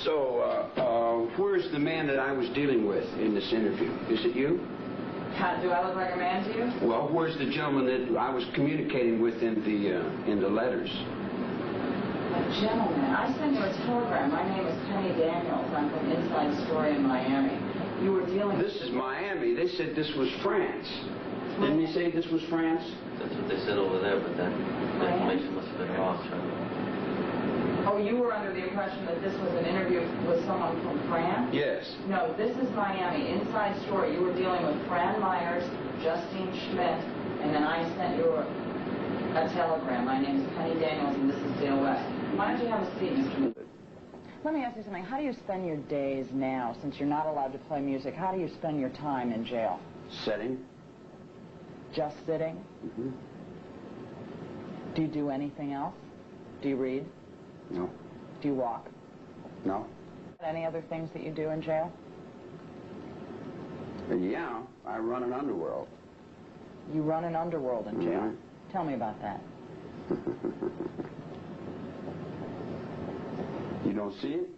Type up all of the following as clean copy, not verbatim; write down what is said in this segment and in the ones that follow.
So, where's the man that I was dealing with in this interview? Is it you? Do I look like a man to you? Well, where's the gentleman that I was communicating with in the letters? A gentleman. I sent you a telegram. My name is Penny Daniels. I'm from Inside Story in Miami. You were dealing with... This is Miami. They said this was France. Didn't he say this was France? That's what they said over there, but then the information must have been wrong, Charlie. Oh, you were under the impression that this was an interview with someone from France? Yes. No, this is Miami. Inside Story. You were dealing with Fran Myers, Justine Schmidt, and then I sent you a telegram. My name is Penny Daniels, and this is Dale West. Why don't you have a seat, Mr. Wood? Let me ask you something. How do you spend your days now, since you're not allowed to play music? How do you spend your time in jail? Sitting. Just sitting? Mm-hmm. Do you do anything else? Do you read? No. Do you walk? No. Any other things that you do in jail? Yeah, I run an underworld. You run an underworld in jail? Mm-hmm. Tell me about that. You don't see it?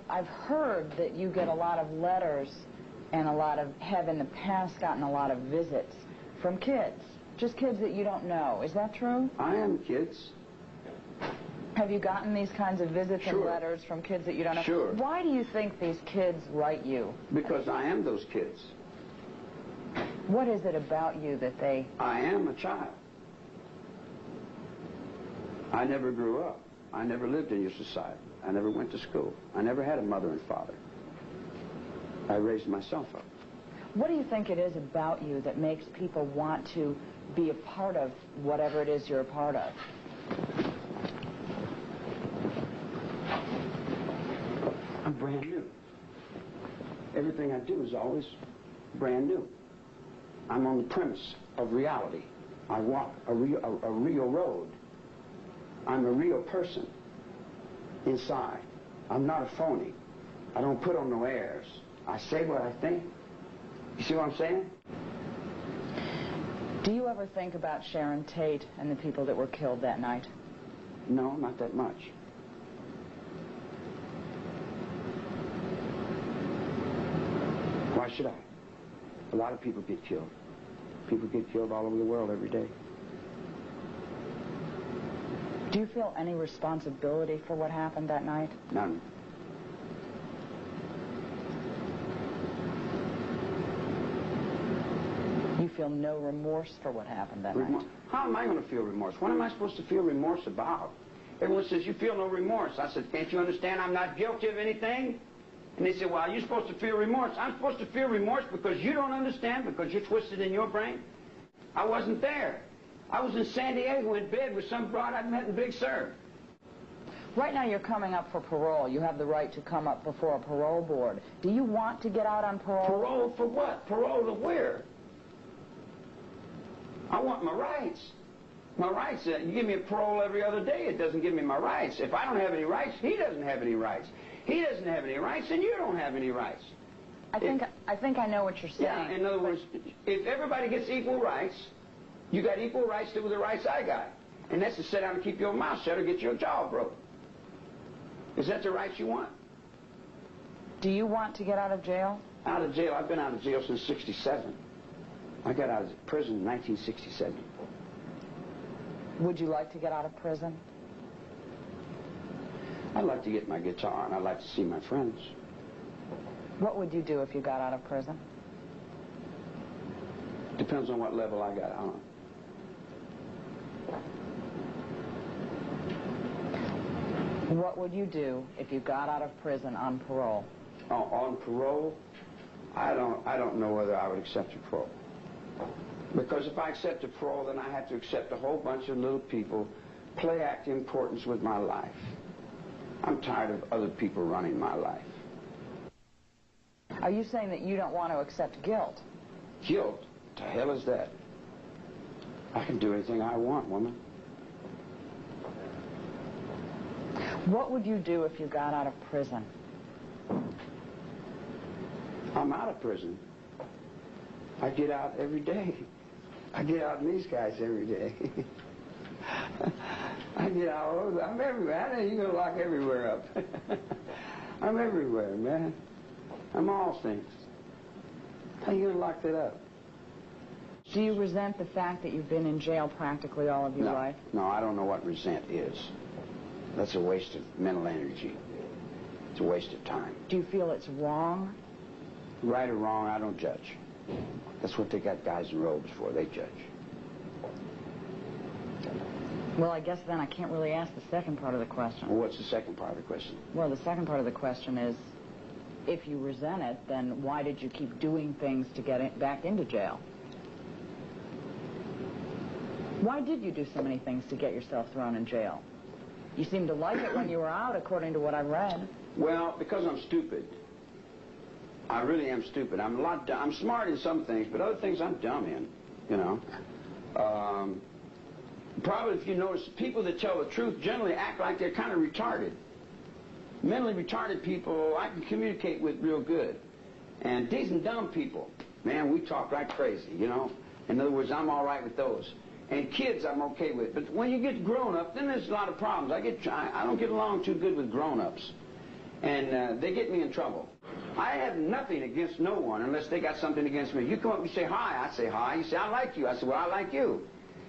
I've heard that you get a lot of letters and have in the past gotten a lot of visits from kids. Just kids that you don't know. Is that true? I am kids. Have you gotten these kinds of visits and letters from kids that you don't know? Sure. Why do you think these kids write you? Because I am those kids. What is it about you that they... I am a child. I never grew up. I never lived in your society. I never went to school. I never had a mother and father. I raised myself up. What do you think it is about you that makes people want to be a part of whatever it is you're a part of? I'm brand new. Everything I do is always brand new. I'm on the premise of reality. I walk a real road. I'm a real person inside. I'm not a phony. I don't put on no airs. I say what I think. You see what I'm saying? Do you ever think about Sharon Tate and the people that were killed that night? No, not that much. Why should I? A lot of people get killed. People get killed all over the world every day. Do you feel any responsibility for what happened that night? None. You feel no remorse for what happened that night? How am I going to feel remorse? What am I supposed to feel remorse about? Everyone says, you feel no remorse. I said, can't you understand I'm not guilty of anything? And they said, well, you're supposed to feel remorse. I'm supposed to feel remorse because you don't understand, because you're twisted in your brain? I wasn't there. I was in San Diego in bed with some broad I'd met in Big Sur. Right now you're coming up for parole. You have the right to come up before a parole board. Do you want to get out on parole? Parole for what? Parole to where? I want my rights. My rights, you give me a parole every other day, it doesn't give me my rights. If I don't have any rights, he doesn't have any rights. He doesn't have any rights, and you don't have any rights. I think I know what you're saying. Yeah, in other words, if everybody gets equal rights, you got equal rights to the rights I got. And that's to sit down and keep your mouth shut or get your jaw broke. Is that the rights you want? Do you want to get out of jail? Out of jail? I've been out of jail since '67. I got out of prison in 1967. Would you like to get out of prison? I'd like to get my guitar, and I'd like to see my friends. What would you do if you got out of prison? Depends on what level I got on. What would you do if you got out of prison on parole? Oh, on parole? I don't know whether I would accept a parole. Because if I accept a parole, then I have to accept a whole bunch of little people play act importance with my life. I'm tired of other people running my life. Are you saying that you don't want to accept guilt? Guilt? The hell is that? I can do anything I want, woman. What would you do if you got out of prison? I'm out of prison. I get out every day. I get out in these guys every day. I'm everywhere. How are you gonna lock everywhere up? I'm everywhere, man. I'm all things. How you gonna lock that up? Do you resent the fact that you've been in jail practically all of your life? No, I don't know what resent is. That's a waste of mental energy. It's a waste of time. Do you feel it's wrong? Right or wrong, I don't judge. That's what they got guys in robes for. They judge. Well, I guess then I can't really ask the second part of the question. Well, what's the second part of the question? Well, the second part of the question is, if you resent it, then why did you keep doing things to get it back into jail? Why did you do so many things to get yourself thrown in jail? You seemed to like it when you were out, according to what I read. Well, because I'm stupid. I really am stupid. I'm smart in some things, but other things I'm dumb in, you know. Probably, if you notice, people that tell the truth generally act like they're kind of retarded. Mentally retarded people I can communicate with real good. And decent dumb people, man, we talk like crazy, you know. In other words, I'm all right with those. And kids I'm okay with. But when you get grown up, then there's a lot of problems. I don't get along too good with grown-ups. And they get me in trouble. I have nothing against no one unless they got something against me. You come up and say hi, I say hi. You say, I like you. I say, well, I like you.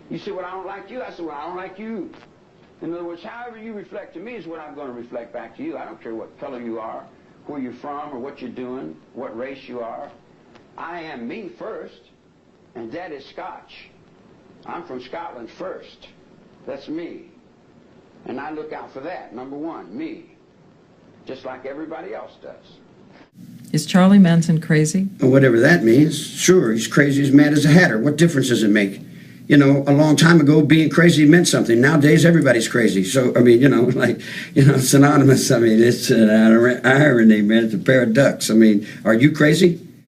You say, well, I don't like you. I say, well, I don't like you. In other words, however you reflect to me is what I'm going to reflect back to you. I don't care what color you are, where you're from, or what you're doing, what race you are. I am me first, and that is Scotch. I'm from Scotland first. That's me. And I look out for that, number one, me. Just like everybody else does. Is Charlie Manson crazy? Whatever that means. Sure, he's crazy as mad as a hatter. What difference does it make? You know, a long time ago, being crazy meant something. Nowadays, everybody's crazy. So, I mean, you know, like, you know, synonymous. I mean, it's an irony, man. It's a pair of ducks. I mean, are you crazy?